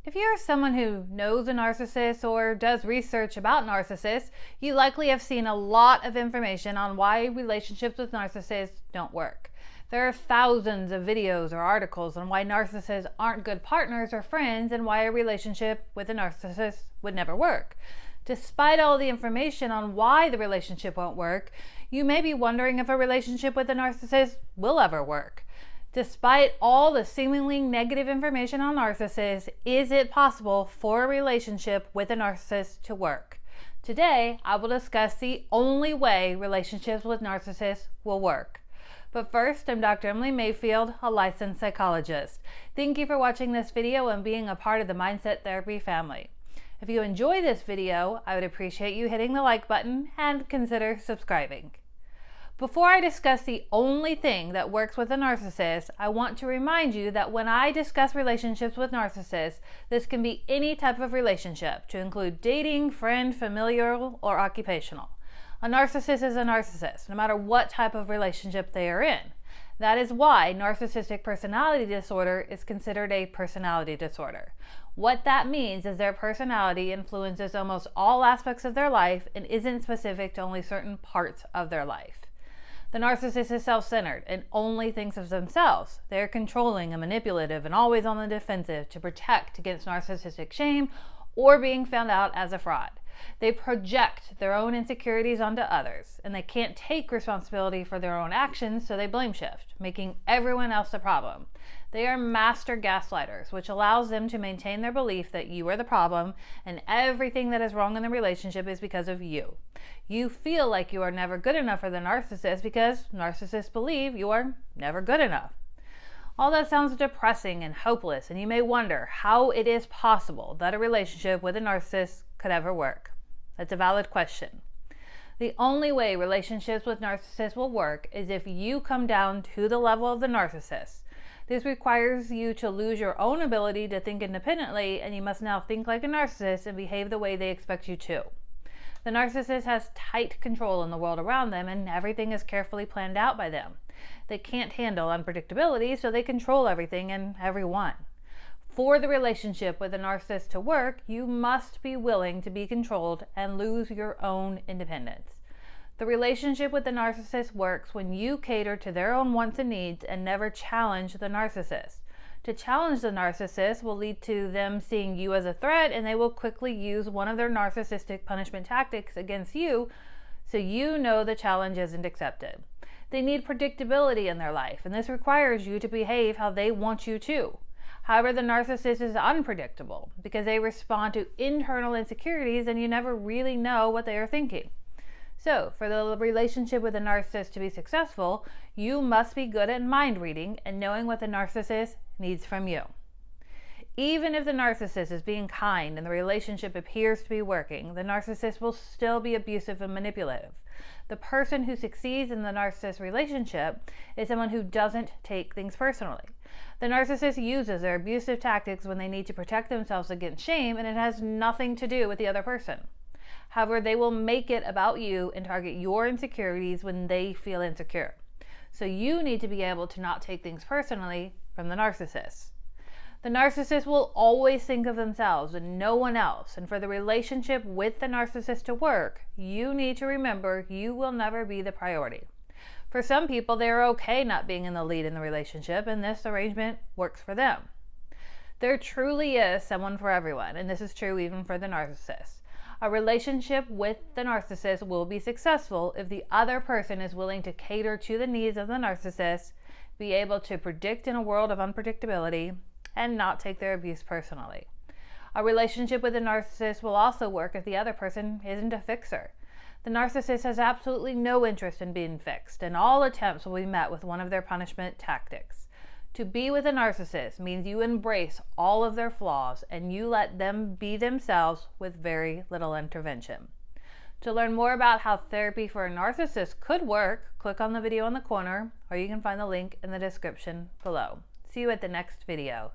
If you're someone who knows a narcissist or does research about narcissists, you likely have seen a lot of information on why relationships with narcissists don't work. There are thousands of videos or articles on why narcissists aren't good partners or friends and why a relationship with a narcissist would never work. Despite all the information on why the relationship won't work, you may be wondering if a relationship with a narcissist will ever work. Despite all the seemingly negative information on narcissists, is it possible for a relationship with a narcissist to work? Today, I will discuss the only way relationships with narcissists will work. But first, I'm Dr. Emily Mayfield, a licensed psychologist. Thank you for watching this video and being a part of the Mindset Therapy family. If you enjoy this video, I would appreciate you hitting the like button and consider subscribing. Before I discuss the only thing that works with a narcissist, I want to remind you that when I discuss relationships with narcissists, this can be any type of relationship, to include dating, friend, familial, or occupational. A narcissist is a narcissist, no matter what type of relationship they are in. That is why narcissistic personality disorder is considered a personality disorder. What that means is their personality influences almost all aspects of their life and isn't specific to only certain parts of their life. The narcissist is self-centered and only thinks of themselves. They are controlling and manipulative and always on the defensive to protect against narcissistic shame or being found out as a fraud. They project their own insecurities onto others, and they can't take responsibility for their own actions, so they blame shift, making everyone else the problem. They are master gaslighters, which allows them to maintain their belief that you are the problem and everything that is wrong in the relationship is because of you. You feel like you are never good enough for the narcissist because narcissists believe you are never good enough. All that sounds depressing and hopeless, and you may wonder how it is possible that a relationship with a narcissist could ever work. That's a valid question. The only way relationships with narcissists will work is if you come down to the level of the narcissist. This requires you to lose your own ability to think independently, and you must now think like a narcissist and behave the way they expect you to. The narcissist has tight control in the world around them, and everything is carefully planned out by them. They can't handle unpredictability, so they control everything and everyone. For the relationship with a narcissist to work, you must be willing to be controlled and lose your own independence. The relationship with the narcissist works when you cater to their own wants and needs and never challenge the narcissist. To challenge the narcissist will lead to them seeing you as a threat, and they will quickly use one of their narcissistic punishment tactics against you, so you know the challenge isn't accepted. They need predictability in their life, and this requires you to behave how they want you to. However, the narcissist is unpredictable because they respond to internal insecurities and you never really know what they are thinking. So, for the relationship with a narcissist to be successful, you must be good at mind reading and knowing what the narcissist needs from you. Even if the narcissist is being kind and the relationship appears to be working, the narcissist will still be abusive and manipulative. The person who succeeds in the narcissist relationship is someone who doesn't take things personally. The narcissist uses their abusive tactics when they need to protect themselves against shame, and it has nothing to do with the other person. However, they will make it about you and target your insecurities when they feel insecure. So you need to be able to not take things personally from the narcissist. The narcissist will always think of themselves and no one else, and for the relationship with the narcissist to work, you need to remember you will never be the priority. For some people, they are okay not being in the lead in the relationship, and this arrangement works for them. There truly is someone for everyone, and this is true even for the narcissist. A relationship with the narcissist will be successful if the other person is willing to cater to the needs of the narcissist, be able to predict in a world of unpredictability, and not take their abuse personally. A relationship with a narcissist will also work if the other person isn't a fixer. The narcissist has absolutely no interest in being fixed, and all attempts will be met with one of their punishment tactics. To be with a narcissist means you embrace all of their flaws and you let them be themselves with very little intervention. To learn more about how therapy for a narcissist could work, click on the video in the corner, or you can find the link in the description below. See you at the next video.